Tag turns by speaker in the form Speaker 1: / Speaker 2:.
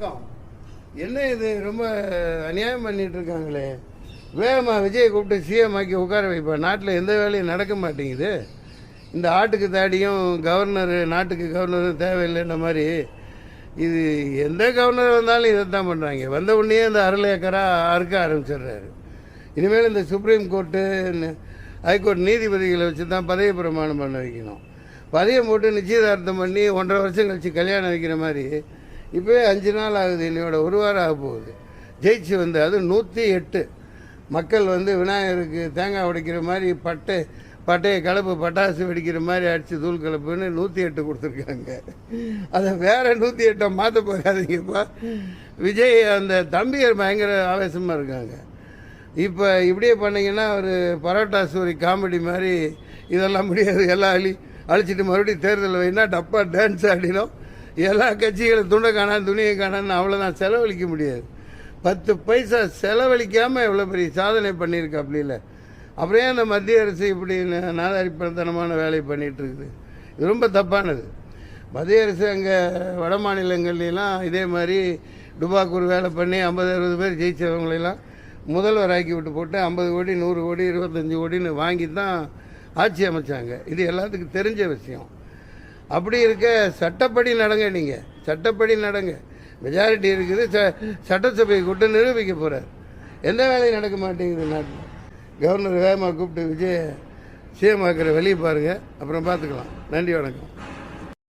Speaker 1: வணக்கம். என்ன இது ரொம்ப அநியாயம் பண்ணிட்டு இருக்காங்களே. வேகமா விஜயை கூப்பிட்டு சிஎம் ஆக்கி உட்கார வைப்பா. நாட்டில் எந்த வேலையும் நடக்க மாட்டேங்குது. இந்த ஆட்டுக்கு தாடியும் கவர்னர் நாட்டுக்கு கவர்னரும் தேவையில்லைன்ற மாதிரி இது எந்த கவர்னர் வந்தாலும் இதை தான் பண்ணுறாங்க. வந்த உடனே இந்த அருள் ஏக்கரா அறுக்க ஆரம்பிச்சிடுறாரு. இனிமேல் இந்த சுப்ரீம் கோர்ட்டு ஹைகோர்ட் நீதிபதிகளை வச்சு தான் பதவி பிரமாணம் பண்ண வைக்கணும். பதவியை போட்டு நிச்சயதார்த்தம் பண்ணி 1.5 வருஷம் கழிச்சு கல்யாணம் வைக்கிற மாதிரி இப்போவே 5 நாள் ஆகுது. இன்னையோட 1 வாரம் ஆக போகுது. ஜெயிச்சு வந்து அது 108 மக்கள் விநாயகருக்கு தேங்காய் உடைக்கிற மாதிரி பட்டையை கலப்பு பட்டாசு வெடிக்கிற மாதிரி அடித்து தூள் கலப்புன்னு 108 கொடுத்துருக்காங்க. அதை வேற 108 மாற்ற போகாதீங்கப்பா. விஜய் அந்த தம்பியர் பயங்கர ஆவேசமாக இருக்காங்க. இப்போ இப்படியே பண்ணிங்கன்னா ஒரு பரோட்டா சூரி காமெடி மாதிரி இதெல்லாம் முடியாது. எல்லாம் அழிச்சிட்டு மறுபடியும் தேர்தல் வைனா டப்பா டான்ஸ் ஆடினோம். எல்லா கட்சிகளும் துண்டை காணான் துணியை காணான்னு அவ்வளோதான். செலவழிக்க முடியாது. 10 பைசா செலவழிக்காமல் எவ்வளோ பெரிய சாதனை பண்ணியிருக்கு. அப்படி இல்லை. அப்புறம் அந்த மத்திய அரசு இப்படி நாதாரிப்பத்தனமான வேலையை பண்ணிகிட்டு இருக்குது. இது ரொம்ப தப்பானது. மத்திய அரசு அங்கே வட மாநிலங்கள்லாம் இதே மாதிரி டுபாக்கூர் வேலை பண்ணி 50-60 பேர் ஜெயிச்சவங்களெல்லாம் முதல்வர் ஆக்கி விட்டு போட்டு 50 கோடி 100 கோடி 25 கோடின்னு வாங்கி தான் ஆட்சி அமைச்சாங்க. இது எல்லாத்துக்கும் தெரிஞ்ச விஷயம். அப்படி இருக்க சட்டப்படி நடங்க. நீங்கள் சட்டப்படி நடங்க. மெஜாரிட்டி இருக்குது. சட்டசபையை கூட்டு நிரூபிக்க போகிறார். எந்த வேலையும் நடக்க மாட்டேங்குது நாட்டில். கவர்னர் வேகமாக கூப்பிட்டு விஜய் சிஎம் ஆக்கிற வெளியே பாருங்கள். அப்புறம் பார்த்துக்கலாம். நன்றி, வணக்கம்.